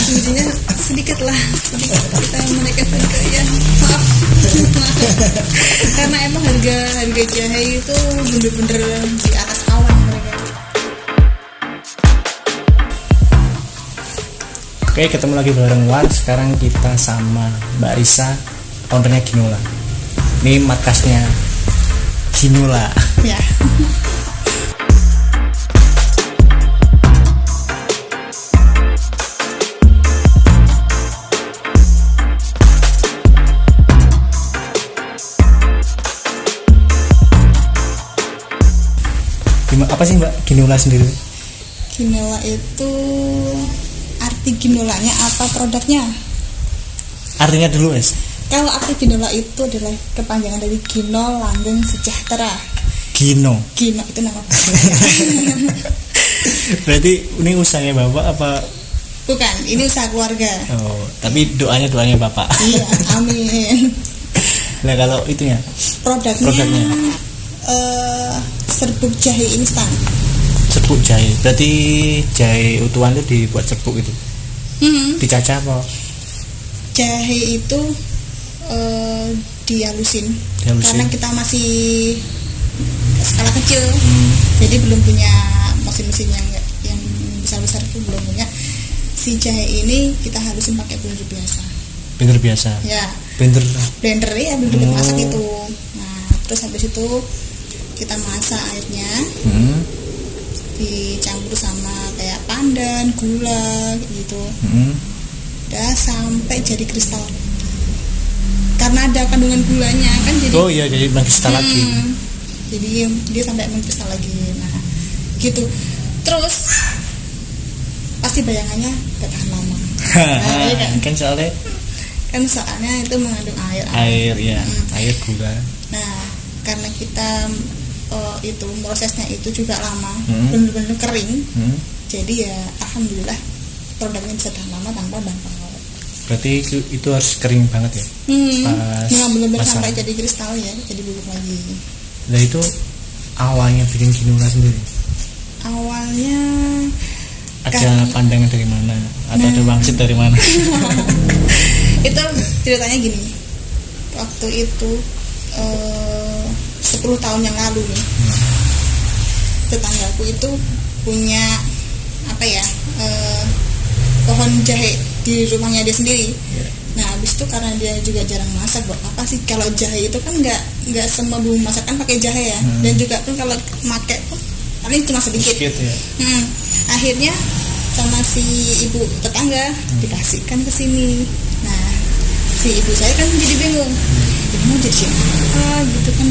Intinya sedikit kita menaikkan harga ya, maaf. Karena emang harga jahe itu bener-bener di atas awan mereka. Oke, ketemu lagi bareng Wan. Sekarang kita sama Mbak Risa, ownernya Ginola. Ini markasnya Ginola. Ya. Apa sih Mbak Ginola sendiri? Ginola itu arti ginolanya apa produknya? Artinya dulu Mas. Kalau arti Ginola itu adalah kepanjangan dari Gino Langgeng Sejahtera. Gino itu nama berarti ini usahanya Bapak apa? Bukan, ini usaha keluarga. Oh, tapi doanya Bapak. Iya, amin. Nah, kalau itunya produknya. Serbuk jahe instan. Serbuk jahe, berarti jahe utuhan itu dibuat serbuk itu. Dicacah apa? Jahe itu dihalusin. Karena kita masih skala kecil, jadi belum punya mesin-mesin yang besar-besar itu belum punya. Si jahe ini kita halusin pakai blender biasa. Blender biasa. Ya. Blender ya, blender masak itu. Nah, terus habis itu kita masak airnya, dicampur sama kayak pandan, gula gitu, udah sampai jadi kristal. Karena ada kandungan gulanya kan, jadi jadi mengkristal lagi. Jadi dia sampai mengkristal lagi. Nah, gitu. Terus pasti bayangannya gak tahan lama. Nah, iya kan soalnya itu mengandung air ya, air gula. Nah, karena kita itu prosesnya itu juga lama, benar-benar kering, jadi ya alhamdulillah produknya bisa tahan lama tanpa bahan pengawet. Berarti itu harus kering banget ya? Benar-benar sampai jadi kristal ya, jadi bubuk lagi. Nah, itu awalnya bikin Ginola sendiri? Awalnya ada pandangan dari mana? Atau ada wangsit dari mana? Itu ceritanya gini, waktu itu 10 tahun yang lalu nih, tetanggaku itu punya pohon jahe di rumahnya dia sendiri. Nah, habis itu karena dia juga jarang masak, buat apa sih kalau jahe itu kan nggak semua bumbu masakan pakai jahe ya, dan juga pun kalau pakai pun paling cuma sedikit ya. Akhirnya sama si ibu tetangga dikasihkan ke sini. Nah, si ibu saya kan jadi bingung, ini mau jadi siapa gitu kan,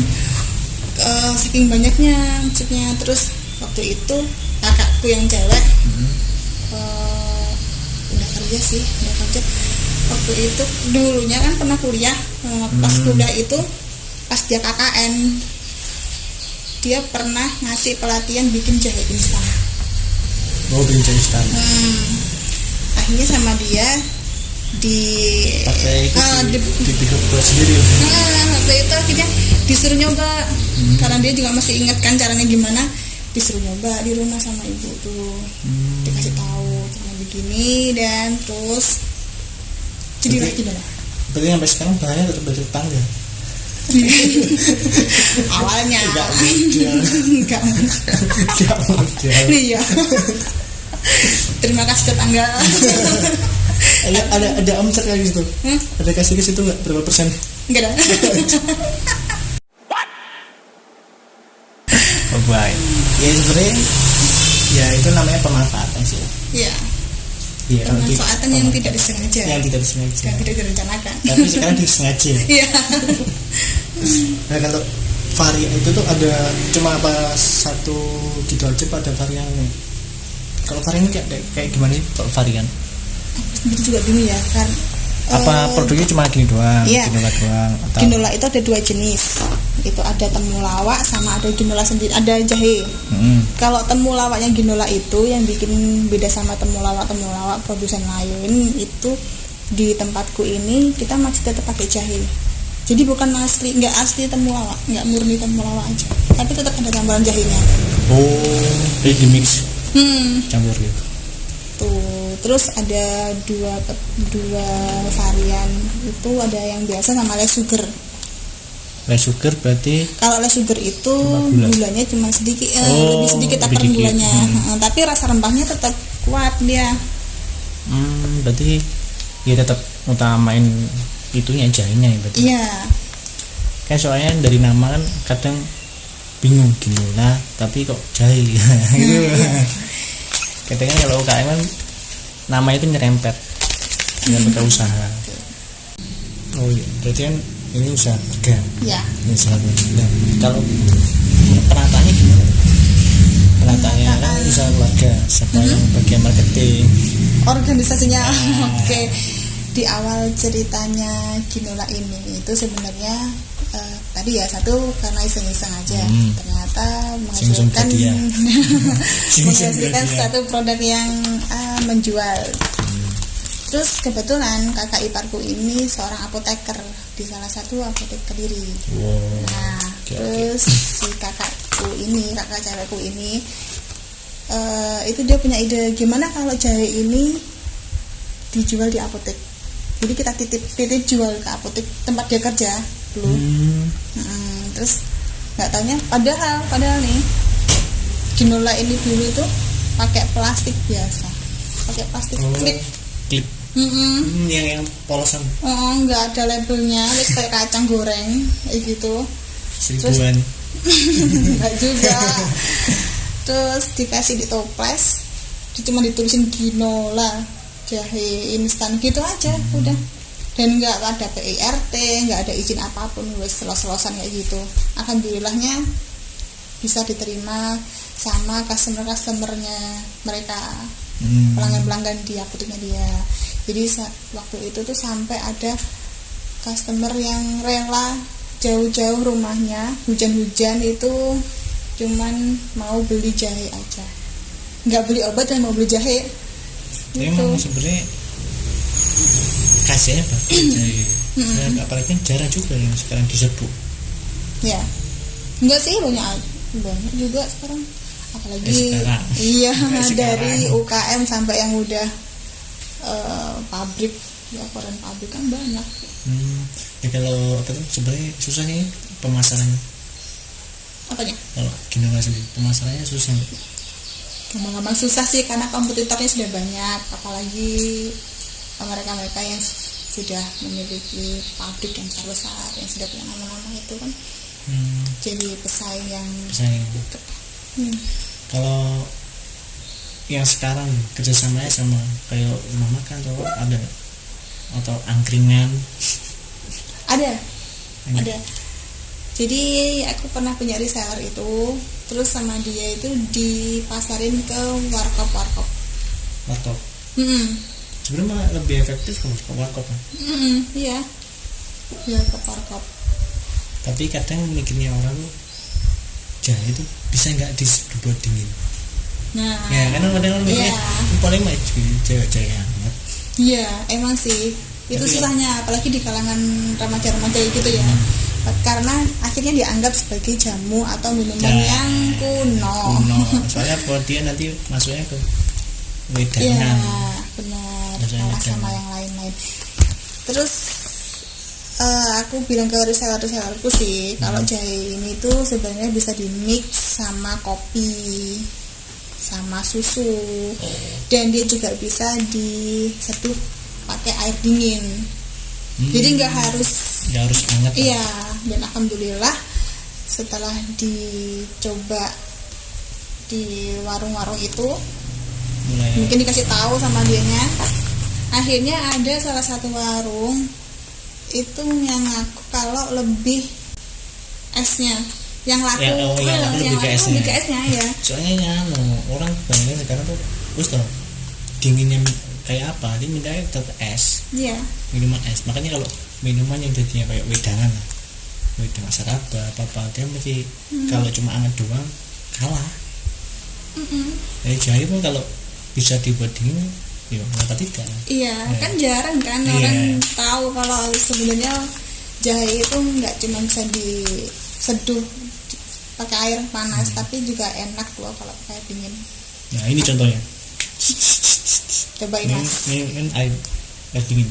saking banyaknya maksudnya. Terus waktu itu kakakku yang cewek udah kerja waktu itu. Dulunya kan pernah kuliah, pas kuliah itu pas dia KKN dia pernah ngasih pelatihan bikin jahe instan. Bikin jahe instan. Akhirnya sama dia dibikin sendiri. Waktu itu akhirnya disuruh nyoba, karena dia juga masih ingat kan caranya gimana. Disuruh nyoba di rumah sama ibu tuh, dikasih tahu cara begini, dan terus jadilah gimana. Berarti sampai sekarang bahannya tetap dari tetangga. Awalnya enggak modal. Iya. Terima kasih tetangga. Ada omset kayak gitu? Ada kasih ke situ nggak? Berapa persen? Enggak ada. Oh, baik. Ya sebenarnya ya itu namanya pemanfaatan sih. Iya. Pemanfaatan yang tidak disengaja. Yang tidak disengaja. Yang tidak direncanakan. Tapi sekarang disengaja. Iya. Nah, kalau varian itu tuh ada cuma apa satu gitu aja pada variannya. Kalau varian kayak gimana sih kalau varian? Aku juga bingung ya kan. Apa produknya cuma gini doang? Iya. Ginola doang? Atau? Ginola itu ada 2 jenis. Itu ada temulawak sama ada Ginola sendiri, ada jahe. Kalau temulawaknya Ginola itu yang bikin beda sama temulawak produsen lain itu, di tempatku ini kita masih tetap pakai jahe. Jadi bukan nggak asli temulawak, nggak murni temulawak aja, tapi tetap ada campuran jahenya. Oh, jadi di mix, campur gitu. Tuh, Terus ada dua varian itu, ada yang biasa sama less sugar. Less sugar berarti Kalau less sugar itu gula. gulanya cuma sedikit, Oh, lebih sedikit lebih takaran dikit. gulanya. Tapi rasa rempahnya tetap kuat dia. berarti ya tetap utamain itunya jahenya ya berarti. Iya. Kan soalnya dari nama kan kadang bingung gimana tapi kok jahe gitu. Kadang kan kalau UKM kan nama itu nyerempet dengan pakai usaha. Oh iya, berarti kan ini usaha keluarga. Ya. Ini usaha keluarga. Nah, kalau penataannya gimana? Penataannya kan usaha keluarga, siapa yang bagian marketing? Organisasinya oke. Di awal ceritanya Ginola ini itu sebenarnya tadi ya satu karena iseng-iseng aja, ternyata Iseng-iseng menghasilkan tadi ya. menghasilkan tadi ya. satu produk yang menjual. Terus kebetulan kakak iparku ini seorang apoteker di salah satu apotek Kediri. Wow. Nah, Oke, terus si kakak cewekku ini itu dia punya ide gimana kalau jahe ini dijual di apotek. Jadi kita titip jual ke apotek tempat dia kerja dulu. Terus nggak taunya padahal nih Ginola ini dulu itu pakai plastik biasa, pakai plastik klip. Klip. Yang polosan Nggak ada labelnya, terus kayak kacang goreng kayak gitu. seribuan. Nggak juga. Terus dikasih di toples, cuma ditulisin Ginola jahe instan gitu aja udah. Dan nggak ada PIRT, nggak ada izin apapun, wes selos-selosan kayak gitu. Alhamdulillahnya bisa diterima sama customer-customernya mereka, pelanggan-pelanggan di apoteknya dia. Jadi waktu itu tuh sampai ada customer yang rela jauh-jauh rumahnya, hujan-hujan itu cuman mau beli jahe aja, nggak beli obat dan mau beli jahe. Emang sebenarnya khasiatnya bagus jahe. Dan apalagi kan jarang juga yang sekarang diserbu. Ya, enggak sih, banyak juga sekarang. Apalagi sekarang. iya Sekarang. dari UKM sampai yang udah pabrik, ya koran pabrik kan banyak. Ya kalau apa tuh sebenarnya susahnya pemasarannya. Apanya? Kalau Ginola sendiri pemasarannya susah. Gampang-gampang susah sih karena kompetitornya sudah banyak, apalagi mereka-mereka yang sudah memiliki pabrik yang besar-besar, yang sudah punya nama-nama itu kan jadi pesaing yang Kalau yang sekarang kerjasamanya sama kayak rumah makan atau ada atau angkringan ada. Jadi aku pernah punya reseller itu, terus sama dia itu dipasarin ke warkop. Sebenarnya malah lebih efektif kalau ke warkop. Iya, ke warkop. Tapi kadang mikirnya orang tuh jahe itu bisa nggak dibuat dingin. Nah, Ya kan kadang mikirnya paling mah jahe hangat. Iya, emang sih itu Tapi susahnya, apalagi di kalangan remaja-remaja gitu ya. Karena akhirnya dianggap sebagai jamu atau minuman yang kuno. Soalnya kalau dia nanti masuknya ke Iya, wedangan. benar. Rasanya Kalah sama wedangan. yang lain-lain. Terus aku bilang ke reseller-resellerku sih, kalau jahe ini tuh sebenarnya bisa di mix sama kopi, sama susu, dan dia juga bisa diseduh pakai air dingin. Jadi nggak harus hangat. Iya, dan alhamdulillah setelah dicoba di warung-warung itu, Mulai mungkin dikasih tahu sama dianya, akhirnya ada salah satu warung itu yang ngaku kalau lebih esnya yang laku, yang laku lebih ke esnya. lebih ke esnya ya. Soalnya orang banyak sekarang tuh wis tau dinginnya kayak apa, dia mintanya tetap es, Iya. minuman es. Makanya kalau minuman yang jadinya kayak wedangan saraba apa dia mesti kalau cuma hangat doang kalah. Jahe pun kalau bisa dibuat dingin ya kenapa tidak. Iya, kan jarang kan Iya. orang tahu kalau sebenarnya jahe itu nggak cuma bisa diseduh pakai air panas, tapi juga enak loh kalau pakai dingin. Nah ini contohnya. Cobain Ini Mas. kan air dingin.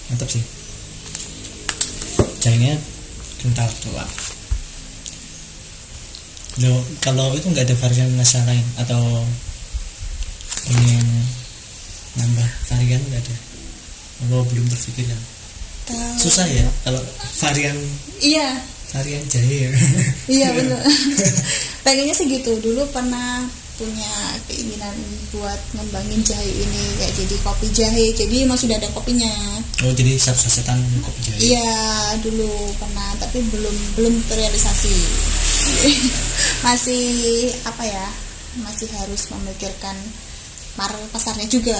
Mantap sih. Jahenya kental coba. Loh, kalau itu nggak ada varian rasa lain atau ingin nambah varian nggak ada? Oh, belum terpikirkan. Susah ya kalau varian Iya, jahe. iya benar. Pengennya sih gitu. Dulu pernah punya keinginan buat ngembangin jahe ini kayak jadi kopi jahe. Jadi emang sudah ada kopinya. Oh, jadi satu sasetan kopi jahe. Iya, dulu pernah tapi belum terrealisasi. Masih apa ya? Masih harus memikirkan pasarnya juga.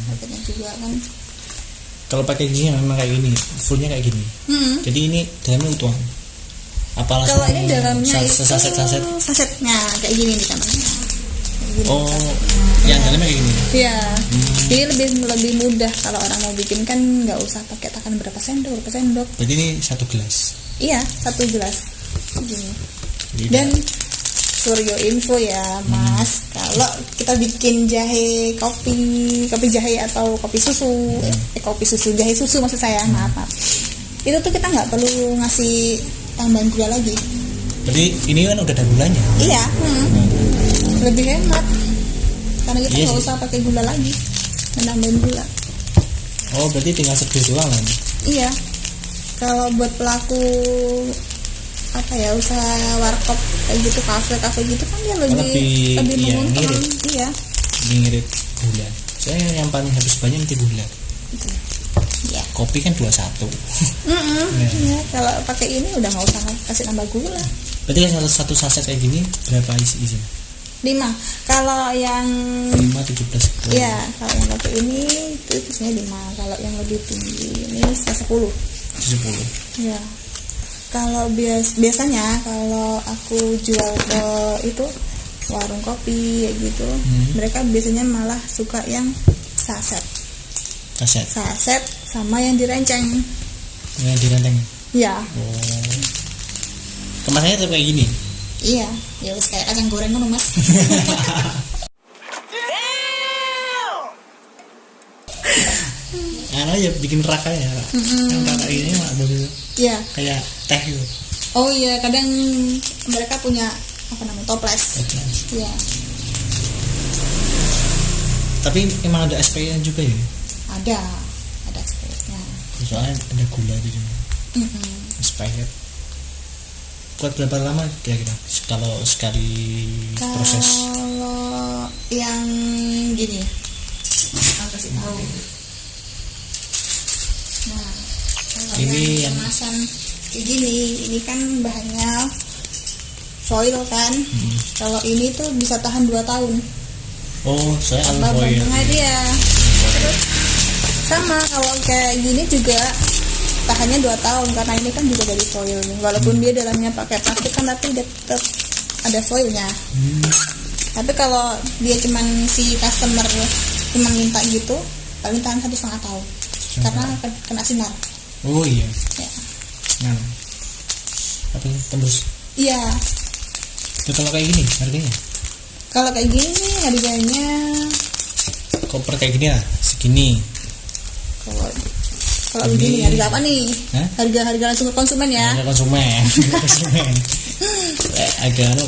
Marketnya juga kan. Kalau packagingnya memang kayak gini, fullnya kayak gini. Jadi ini dalamnya utuhan. Apa Kalau ini dalamnya itu saset sasetnya kayak gini nih contohnya. Oh, yang dalamnya kayak gini. Iya. Jadi lebih mudah kalau orang mau bikin kan nggak usah pakai takaran berapa sendok. Berarti ini 1 gelas. Iya, 1 gelas. Gini. Jadi Dan Suryo info ya Mas, kalau kita bikin jahe kopi jahe atau kopi susu, jahe susu maksud saya, maaf. Itu tuh kita nggak perlu ngasih tambahan gula lagi. Berarti ini kan udah ada gulanya. Iya, lebih hemat karena kita Iya nggak sih. usah pakai gula lagi, menambahin gula. Oh, berarti tinggal seduh doang kan? Iya, kalau buat pelaku apa ya usaha warkop kayak gitu, kafe gitu kan dia lebih iya, menguntungkan. ngirit. Iya. Ini ngirit gula. Soalnya yang paling habis banyak nanti gula. Iya. Kopi kan 21. Ya, kalau pakai ini udah nggak usah kasih nambah gula. Berarti yang satu saset kayak gini berapa isinya? 5. Kalau yang 5 17. ya kalau yang pakai ini itu isinya 5. Kalau yang lebih tinggi ini 10. 10. Ya. Kalau biasanya kalau aku jual ke itu warung kopi kayak gitu, mereka biasanya malah suka yang saset sama yang direnceng. Yang direnteng. Ya. Oh. Kemasannya tuh kayak gini. Iya, ya wis kayak kacang goreng kan Mas. Ano ya bikin raka ya. Yang raka ini mah bagus. Iya. Kayak teh gitu. Oh iya, kadang mereka punya apa namanya toples. Iya. Tapi emang ada SPN juga ya. Ada sepertinya. Soalnya ada gula di sini. SPN. Buat berapa lama kira-kira kalau sekali proses? Kalau yang gini, aku kasih tahu. Nah, kalau Ini yang kemasan kayak gini, ini kan bahannya foil kan. Kalau ini tuh bisa tahan 2 tahun. Oh, saya Tambah alfoil. bumbunya dia. Terus sama kalau kayak gini juga tahannya 2 tahun karena ini kan juga dari foil nih. Walaupun dia dalamnya pakai plastik kan tapi dia tetap ada foilnya. Tapi kalau dia cuman si customer cuma minta gitu paling tahan 1,5 tahun karena kena sinar. Oh iya. Ya. Nah. Apa ini? Tembus. Iya. Itu kalau kayak gini harganya? Kalau kayak gini nih harganya Koper kayak gini lah, segini. kalau Ini- begini harga apa nih? Hah? Harga langsung ke konsumen ya. Harga konsumen.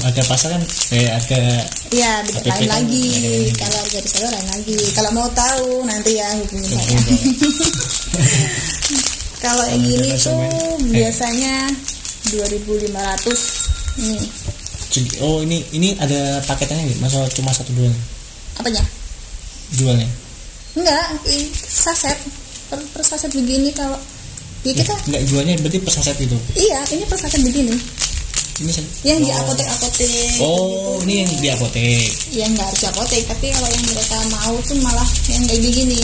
Harga pasar kan kayak harga Iya, beda APP lain kan lagi. lain. Kalau harga di sana lain lagi. Kalau mau tahu nanti ya hubungin saya. Kalau yang Kalau ini ada tuh konsumen, biasanya 2.500 nih. Oh ini ada paketannya nggak? Masa cuma 1 doang Apanya? jualnya? Enggak, ini saset. Per saset begini kalau ya kita Nggak jualnya berarti per saset itu. iya, ini per saset begini. Ini Yang di oh. apotek-apotek. Oh, gitu. ini yang di apotek. Ya nggak harus di apotek, tapi kalau yang mereka mau tuh malah yang kayak begini.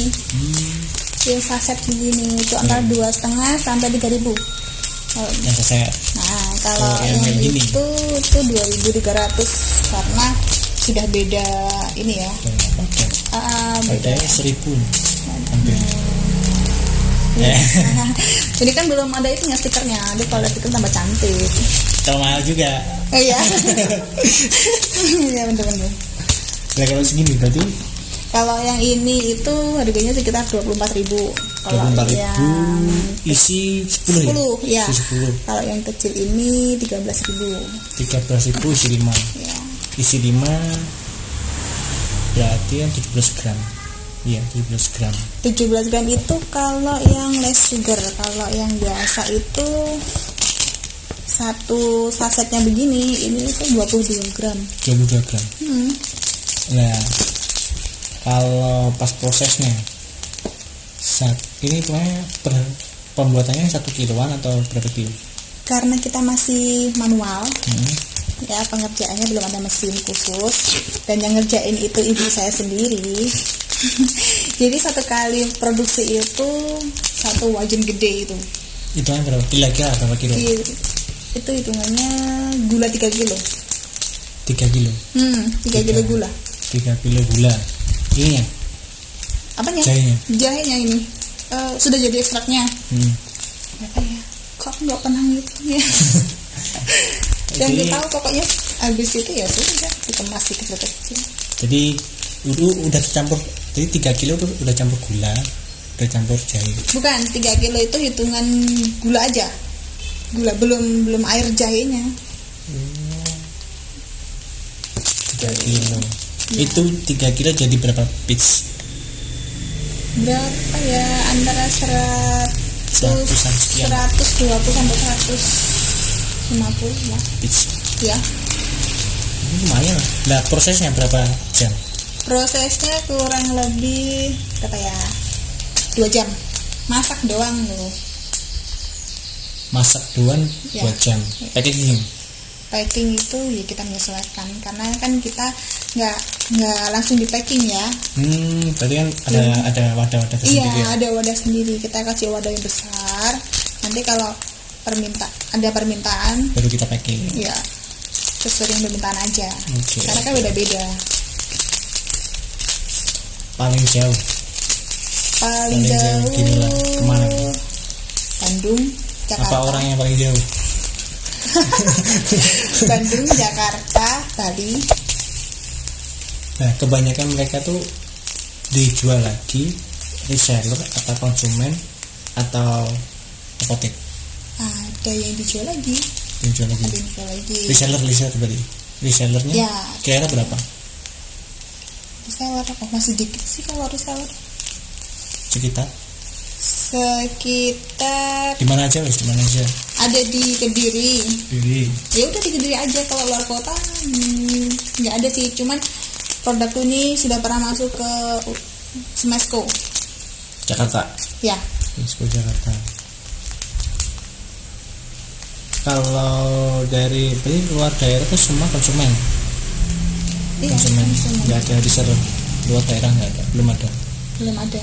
Yang saset begini itu antara 2,5 sampai 3.000. Kalau Yang saset. Nah, kalau Oh, yang yang kayak gini. itu 2.300 karena sudah beda ini ya. Paket. Beda. Harganya 1.000 hampir. Ini kan belum ada itunya stikernya. Dia kalau ada stiker tambah cantik. Kalau mahal juga. Oh iya. Iya bener-bener. Nah kalau segini berarti Kalau yang ini itu harganya sekitar 24.000. Kalau 24.000 yang isi 10 ya. Isi 10. Kalau yang kecil ini 13.000. 13.000 isi 5. Ya. Isi 5 berarti yang 17 gram. Iya, 17 gram. 17 gram itu kalau yang less sugar. Kalau yang biasa itu satu sasetnya begini, ini itu 22 gram. 22 gram. Nah, kalau pas prosesnya ini pembuatannya 1 kiloan atau berapa kilo? Karena kita masih manual, ya pengerjaannya belum ada mesin khusus, dan yang ngerjain itu ibu saya sendiri. Jadi satu kali produksi itu satu wajan gede itu. Itu berapa? Kira-kira berapa kilo? Itu hitungannya gula 3 kilo. 3 kilo. 3 kilo gula. 3 kilo gula. Ini ya? Apanya? Jahenya. Jahenya ini. Sudah jadi ekstraknya. Apa ya? Kok aku nggak pernah ngitung ya? Yang Jadi- kita tahu pokoknya habis itu ya sudah dikemas kecil-kecil. Jadi itu udah tercampur. Jadi 3 kilo itu udah campur gula, udah campur jahe. Bukan, 3 kilo itu hitungan gula aja. Gula, belum air jahenya. 3 kilo. Itu 3 kilo jadi berapa bits? Berapa ya? Antara 100 sekian. 120 sampai 150 lah. Bits. Ya. Ini lumayan lah. Nah, prosesnya berapa jam? Prosesnya kurang lebih berapa ya? 2 jam. Masak doang loh. Masak doang Ya. 2 jam. Packaging. Packing itu ya kita menyesuaikan karena kan kita nggak langsung di packing ya. Berarti kan ada wadah-wadah tersendiri. Iya, Ya? ada wadah sendiri. Kita kasih wadah yang besar. Nanti kalau ada permintaan, Baru kita packing. ya sesuai dengan permintaan aja. Oke. Karena kan beda-beda. Paling jauh. Paling Paling jauh jauh gini lah. Kemana? Bandung, Jakarta. Apa orang yang paling jauh? Bandung, Jakarta, Bali. Nah, kebanyakan mereka tuh dijual lagi reseller atau konsumen atau apotek. Ada yang dijual lagi, Dijual ada lagi. yang dijual lagi. Reseller berarti. Resellernya Ya. kira berapa? Reseller, masih dikit sih kalau reseller. Sekitar Sekitar di mana aja wes, di mana aja? ada di Kediri. Di Ya udah di Kediri aja, kalau luar kota nggak ada sih. Cuman produkku ini sudah pernah masuk ke Smesco. Jakarta. Ya, Expo Jakarta. Kalau dari berarti luar daerah itu semua konsumen. iya. Konsumen. konsumen. Nggak ada reseller. Luar daerah nggak ada, belum ada Belum ada.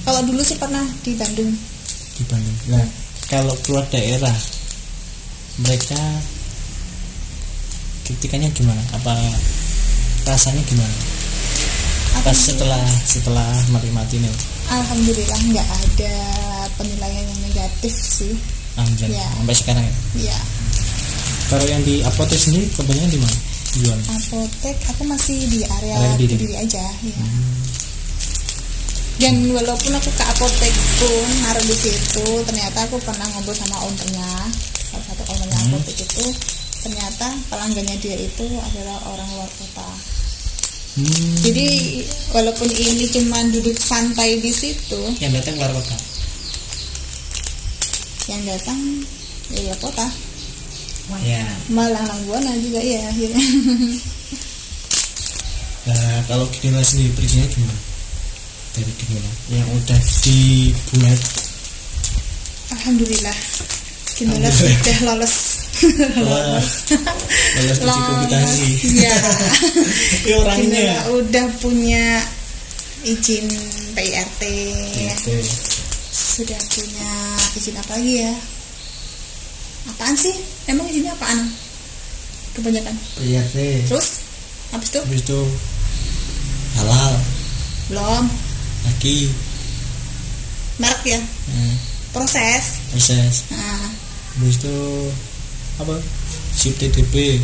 Kalau dulu sih pernah di Bandung. di Bandung. Nah, kalau keluar daerah mereka kritikannya gimana? Apa rasanya gimana? Pas setelah menikmati ini, Alhamdulillah nggak ada penilaian yang negatif sih. Alhamdulillah Ya. sampai sekarang ya. Ya, Kalau yang di apotek sendiri kebanyakan di mana? Jual. apotek aku masih di area Area Kediri. Kediri aja. Ya. Dan walaupun aku ke apotek pun naruh di situ, ternyata aku pernah ngobrol sama ownernya, salah satu ownernya apotek itu, ternyata pelanggannya dia itu adalah orang luar kota. Jadi walaupun ini cuma duduk santai di situ, Yang datang keluar kota. yang datang ya luar kota, Ya. malah Langguana juga ya akhirnya. Nah, kalau Ginola sendiri perizinan gimana? Dari Ginola yang udah dibuat Alhamdulillah, Ginola Alhamdulillah. sudah lolos. lolos uji komputasi. Ya. Ini orangnya. Ginola udah punya izin PIRT, Gitu. sudah punya izin apa lagi ya? Apaan sih? Emang izinnya apaan? Kebanyakan. PRT. Terus habis itu Habis itu halal belum lagi. merek ya, proses. Proses. Nah, Habis itu apa? SIP TDP.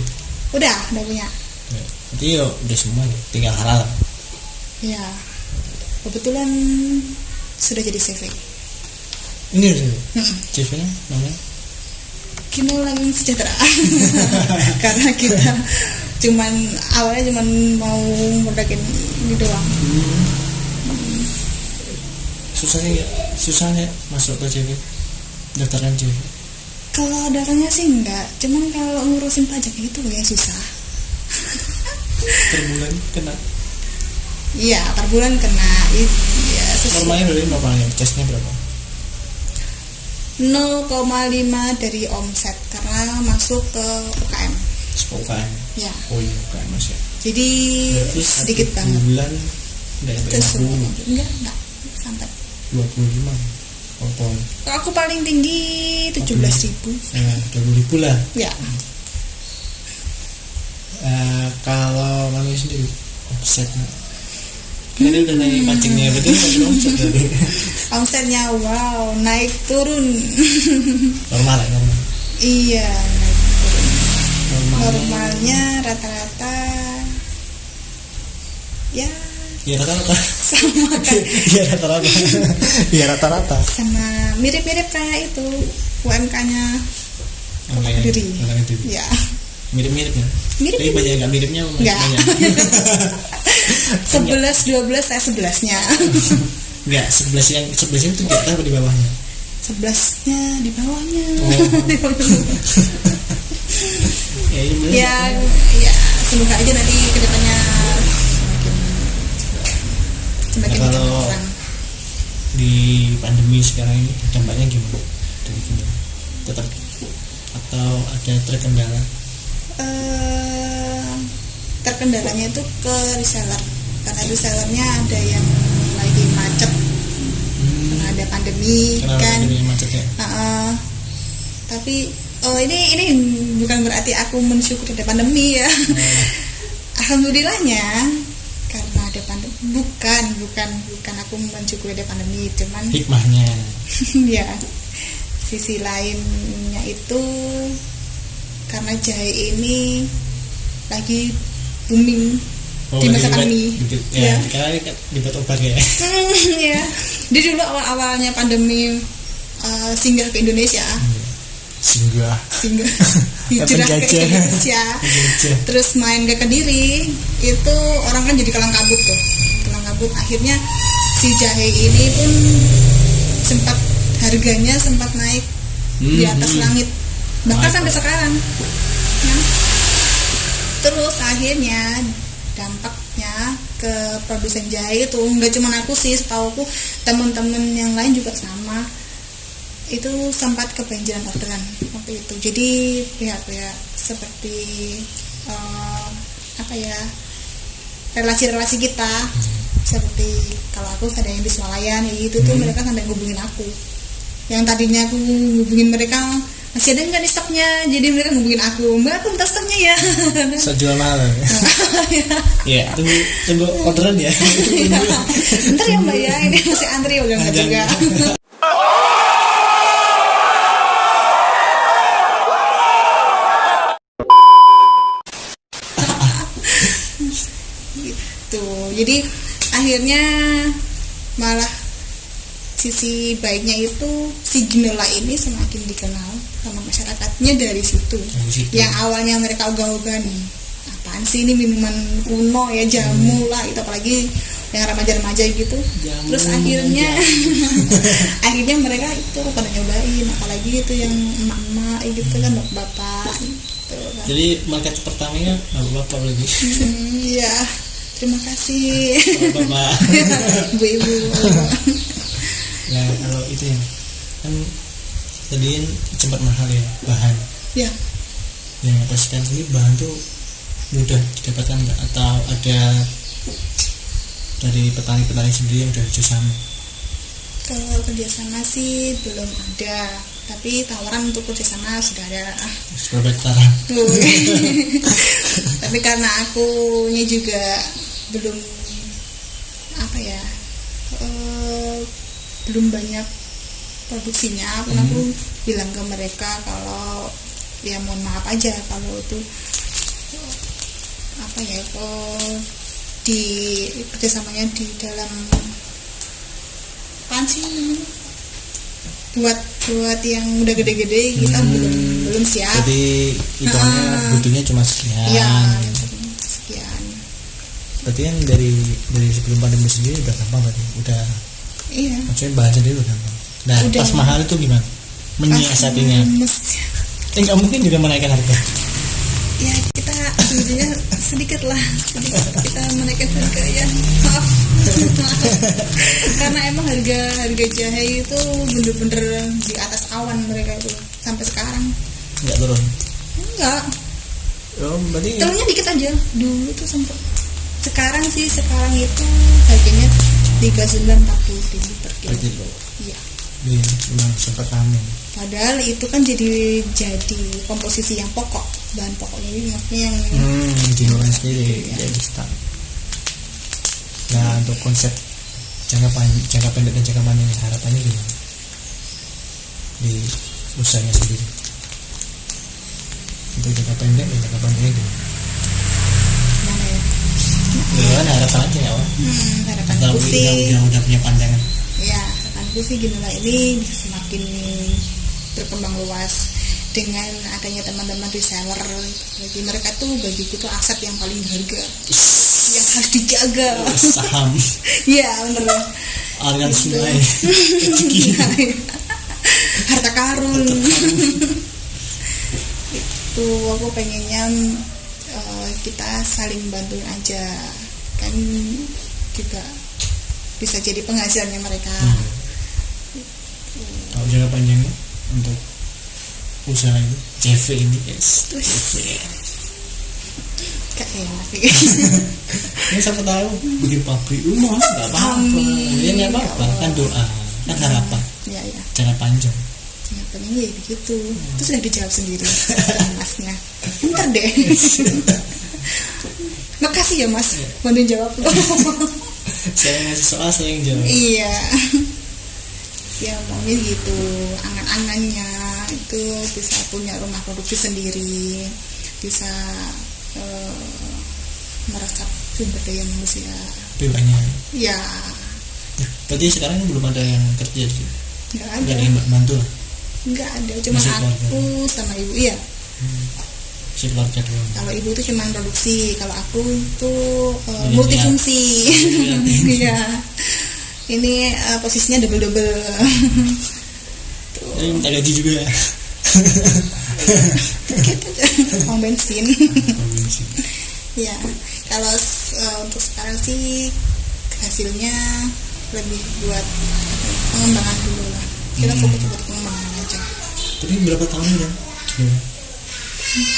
udah punya. Jadi yo udah semua nih, tinggal halal. Ya, kebetulan sudah jadi CV. Ini CV-nya namanya Kino Langgeng Sejahtera. Karena kita awalnya cuman mau modakin ini doang. Susahnya masuk ke CV, daftarkan CV. Kalau datanya sih enggak, cuman kalau ngurusin pajak itu ya susah. Per bulan kena. Iya, per bulan kena. Ya, Formalnya berarti normalnya, casnya berapa? 0,5 dari omset karena masuk ke UKM. UKM. Ya. Oh iya, UKM masih. Jadi Berarti sedikit banget. Bulan enggak sampai 50. Enggak sampai 25. Potong. Aku paling tinggi 17.000. 20.000 lah. Ya. Kalau kamu sendiri omset ini udah naik pancingnya, berarti naik omset tadi. Omsetnya wow naik turun. Normal ya, normal. Iya naik turun. Normalnya rata-rata ya Iya rata-rata. sama kan. Iya rata-rata. Iya rata-rata. Sama mirip-mirip kayak itu UMK-nya Kota Kediri. Ya. Mirip-mirip ya. Mirip. Tapi banyak nggak miripnya apa Nggak. banyak? 11-12 saya 11-nya. Enggak, 11 yang itu jatah apa di bawahnya? 11-nya di bawahnya. Ya, ini bener. Ya semoga aja nanti kedepannya semakin Nah, kalau berkurang. di pandemi sekarang ini dampaknya gimana? Dari gini, tetap atau ada terkendala? Terkendalanya itu ke reseller karena resellernya ada yang lagi macet karena ada pandemi. Kenapa kan pandemi macet ya? Tapi ini bukan berarti aku mensyukuri ada pandemi ya. Alhamdulillahnya karena ada pandemi bukan aku mensyukuri ada pandemi, cuman Hikmahnya ya sisi lainnya itu karena jahe ini lagi booming di masa pandemi. Ya, karena dibuat obat ya. Ya. Dia dulu awal-awalnya pandemi singgah ke Indonesia. Singgah hijrah ke Penjajah. Indonesia. Terus main ke Kediri, itu orang kan jadi kalang kabut. Akhirnya si jahe ini pun harganya sempat naik di atas langit, bahkan sampai sekarang ya. Terus akhirnya dampaknya ke produsen jahe itu nggak cuma aku sih, setahu aku teman-teman yang lain juga sama, itu sempat kebanjiran orderan waktu itu. Jadi pihak-pihak seperti relasi-relasi kita, seperti kalau aku ada yang di Swalayan itu tuh mereka sampai ngubungin aku, yang tadinya aku ngubungin mereka masih ada nggak di stoknya, jadi mereka ngubungin aku, mbak aku minta stoknya ya. So jual mahal ya. Tunggu orderan ya. Bentar ya mbak ya, ini masih antri udah nggak juga. Gitu. Jadi akhirnya malah sisi baiknya itu si Ginola ini semakin dikenal sama masyarakatnya dari situ. Yang awalnya mereka ogah-ogah nih, apaan sih ini minuman kuno ya, jamu lah itu, apalagi yang remaja-remaja gitu. Jamu, terus akhirnya akhirnya mereka itu pada nyobain, apalagi itu yang emak-emak gitu kan, bapak gitu kan. Jadi market pertamanya bapak lagi. Iya, terima kasih bapak. Bu-ibu. Nah kalau itu ya kan tadi sempat mahal ya bahan. Ya. Yang pastikan sendiri bahan tuh mudah didapatkan nggak, atau ada dari petani-petani sendiri yang udah kerjasama? Kalau kerjasama sih belum ada, tapi tawaran untuk kerjasama sudah ada. Berapa hektaran? Tapi karena akunya juga belum belum banyak produksinya, aku bilang ke mereka kalau ya mohon maaf aja kalau itu di kerjasamanya di dalam apaan sih namanya? buat yang udah gede-gede kita belum siap. Jadi hitungannya butuhnya cuma sekian. Iya, sekian. Berarti kan dari sebelum pandemi sendiri udah gampang berarti. Udah Iya. maksudnya bahan sendiri udah gampang. Nah, Udah. pas mahal itu gimana? Menyiasatinya. Nggak mungkin juga menaikkan harga. Ya kita sebenarnya sedikit kita menaikkan harga ya, maaf. Karena emang harga jahe itu bener-bener di atas awan mereka itu sampai sekarang. Nggak turun. Enggak, Oh, berarti turunnya dikit aja. Dulu tuh sempat. Sekarang itu harganya 39-40 ribu per kilo. per kilo. Iya. Iya, memang sempat rame. Padahal itu kan jadi komposisi yang pokok, bahan pokoknya ini maksudnya yang Dimulai sendiri jadi start. Nah, untuk konsep jangka pendek dan jangka panjang harapannya gimana di usahanya sendiri? Untuk jangka pendek dan jangka panjangnya gimana? mana ya? Ya kan harapan aja ya, Wak. Harapanku sih, Udah punya pandangan. ya harapanku sih ginilah, ini bisa semakin berkembang luas dengan adanya teman-teman reseller. Bagi mereka tuh, bagiku tuh aset yang paling berharga, yang harus dijaga. Saham, Iya bener. aliran sungai, Harta karun. Itu aku pengennya kita saling bantuin aja, kan juga bisa jadi penghasilannya mereka. Kalau jangka panjangnya untuk usaha itu CV ini guys. Gak enak ya. Ini siapa tahu bikin pabrik rumah nggak apa-apa. Ya nggak apa-apa, kan doa, kan harapan Ya ya. jangka panjang. Jawabannya ya begitu. Itu sudah dijawab sendiri sama masnya. Pintar deh. Makasih ya mas, bantuin jawab. Saya ngasih soal, saya yang jawab. Iya. Ya maunya gitu, angan-angannya itu bisa punya rumah produksi sendiri, bisa meresap sumber daya manusia. Lebih banyak. Ya Berarti sekarang belum ada yang kerja sih. nggak Nggak ada, ada yang bantu lah. nggak ada, cuma Masih aku sama ibu. Iya, Si keluarga doang. kalau ibu itu cuma produksi, kalau aku itu Iya, multifungsi. Iya. Iya, ini posisinya double. Jadi minta gaji juga ya. Uang bensin. Provinsi. Ya, kalau untuk sekarang sih hasilnya lebih buat pengembangan dulu lah. Kita fokus buat pengembangan aja. Tapi berapa tahun ya?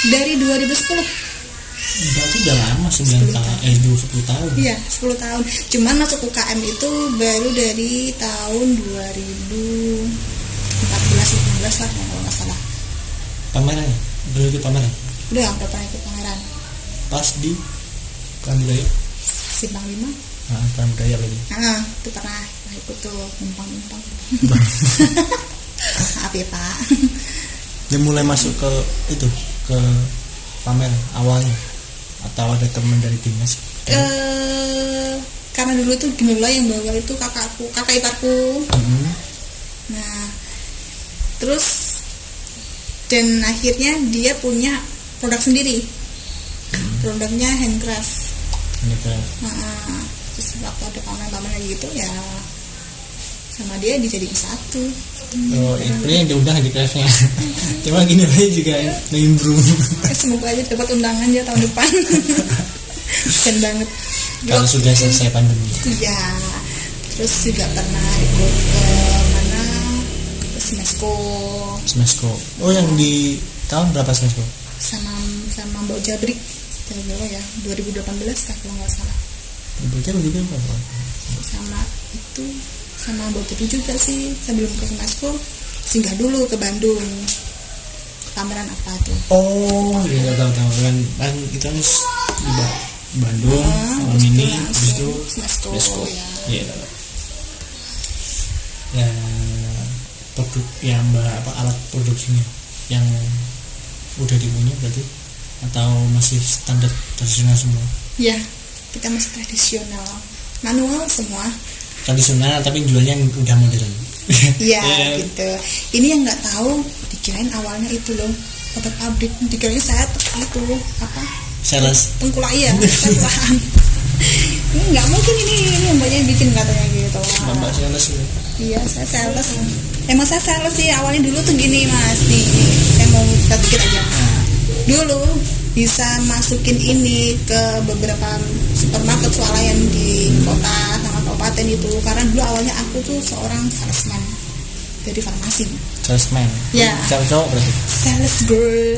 Dari 2010. Berarti udah lama 9 tahun, 10 tahun. Iya, 10 tahun. Cuman masuk UKM itu baru dari tahun 2014-15 lah kalau nggak salah. Pameran ya? Berarti pameran? Udah nggak pernah ikut pameran. Pas di Pramudaya? Simpang 5. Nah, Pramudaya lagi. Nah, itu pernah ikut tuh numpang. Maaf ya Pak. Dia mulai masuk ke itu, ke pameran awalnya atau ada teman dari dinas? Karena dulu tuh dimulai yang bawa itu kakak iparku. Nah, terus dan akhirnya dia punya produk sendiri. Produknya handcraft. Nah, terus waktu ada pameran gitu ya sama dia dijadiin satu. Oh, itu yang diundang di kelasnya. Cuma gini aja juga nimbrung. Semoga aja dapat undangan ya tahun depan. Keren banget. Kalau sudah selesai pandemi. Iya. Terus juga pernah ikut ke mana? Ke Smesco. Oh, yang di tahun berapa Smesco? sama Mbak Jabrik. Jabrik ya, 2018 lah kalau nggak salah. Bocah juga berapa? Sama Mbak Jabrik juga sih. Sebelum ke Smesco singgah dulu ke Bandung. Pameran apa tuh? Oh, iya tahu kan itu kan di Bandung, Terus ini itu habis itu Smesco ya. Iya. Ya produk yang alat produksinya yang udah dipunya berarti atau masih standar tradisional semua? Ya, kita masih tradisional, manual semua. Tradisional tapi jualnya yang udah modern. Iya Iya. gitu. Ini yang nggak tahu dikirain awalnya itu loh obat pabrik, dikirain saya itu apa Sales. tengkulak ya tengkulakan. Ini nggak mungkin ini mbaknya yang bikin katanya gitu. Mbak sales itu. Iya saya sales. Emang saya sales sih awalnya dulu tuh gini mas nih, saya mau cerita dikit aja. Dulu bisa masukin ini ke beberapa supermarket swalayan di kota sama kabupaten itu karena dulu awalnya aku tuh seorang salesman dari farmasi. Salesman. Ya. Cowok berarti. Sales girl.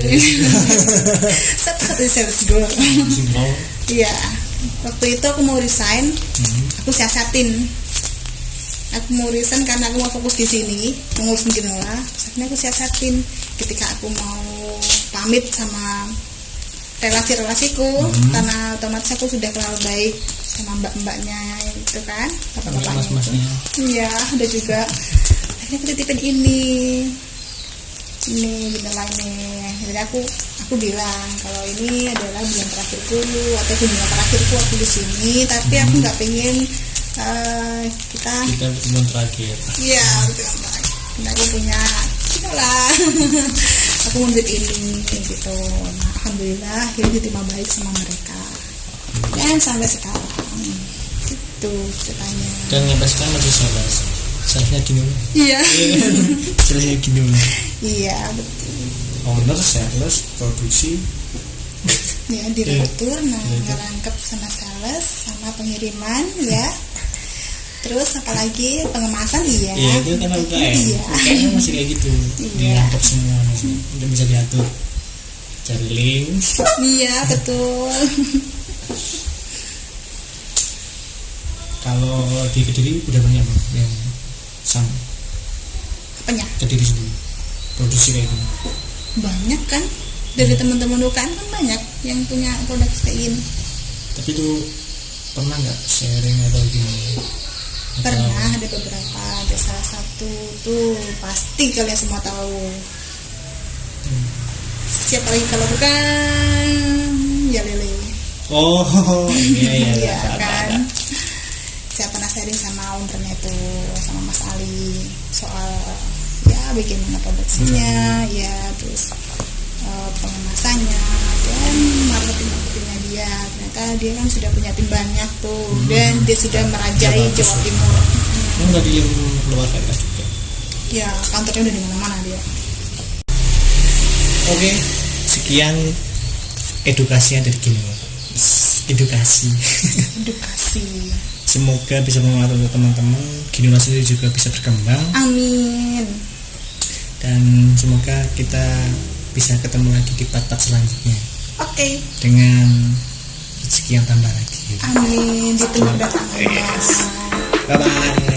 Satu sales girl. Simbol. Iya. Waktu itu aku mau resign, aku siasatin. Aku mau resign karena aku mau fokus di sini, mengurus Genola. Akhirnya aku siasatin ketika aku mau pamit sama relasi-relasiku karena otomatis aku sudah kenal baik sama mbak-mbaknya itu kan, bapak-bapaknya. Mas-masnya. Iya, ada juga. Akhirnya aku titipin ini Genola ini. Jadi aku bilang kalau ini adalah bulan terakhirku atau kunjungan terakhirku aku di sini, tapi aku nggak pengen kita bulan terakhir. iya kunjungan terakhir. Karena aku punya Genola. Aku mau ini gitu. Nah, alhamdulillah akhirnya diterima baik sama mereka dan sampai sekarang gitu ceritanya. Dan yang pasti masih salesnya gini. Iya. Salesnya gini. Iya betul. Owner, sales, produksi. Ya direktur, nah ngerangkep sama sales, sama pengiriman ya. Terus apalagi pengemasan iya. Iya itu kan UKM. Iya. UKM masih kayak gitu. Iya. Dirangkap semua. Udah bisa diatur. Cari link. Iya betul. Kalau di Kediri udah banyak Bang, yang sama Apanya? Kediri sendiri produksi kayak gini. Banyak kan dari teman-teman UKM kan banyak yang punya produk kayak gini. Tapi itu pernah nggak sharing atau gimana? Pernah ada beberapa, ada salah satu tuh pasti kalian semua tahu. Siapa lagi kalau bukan ya Lele. Oh iya Iya ada. kan. Saya pernah sharing sama ownernya tuh sama Mas Ali soal ya bagaimana produksinya, ya terus pengemasannya dan marketingnya dia. Ternyata dia kan sudah punya tim banyak tuh dan dia sudah merajai Ya, bagus. Jawa Timur. Enggak di luar daerah juga. Ya kantornya udah di mana-mana dia. Oke, sekian edukasinya dari gini. Edukasi. Edukasi. Semoga bisa membantu teman-teman. Gini sendiri juga bisa berkembang Amin. dan semoga kita bisa ketemu lagi di part selanjutnya Oke. dengan rezeki yang tambah lagi. Amin. Ditunggu datangnya. Bye bye.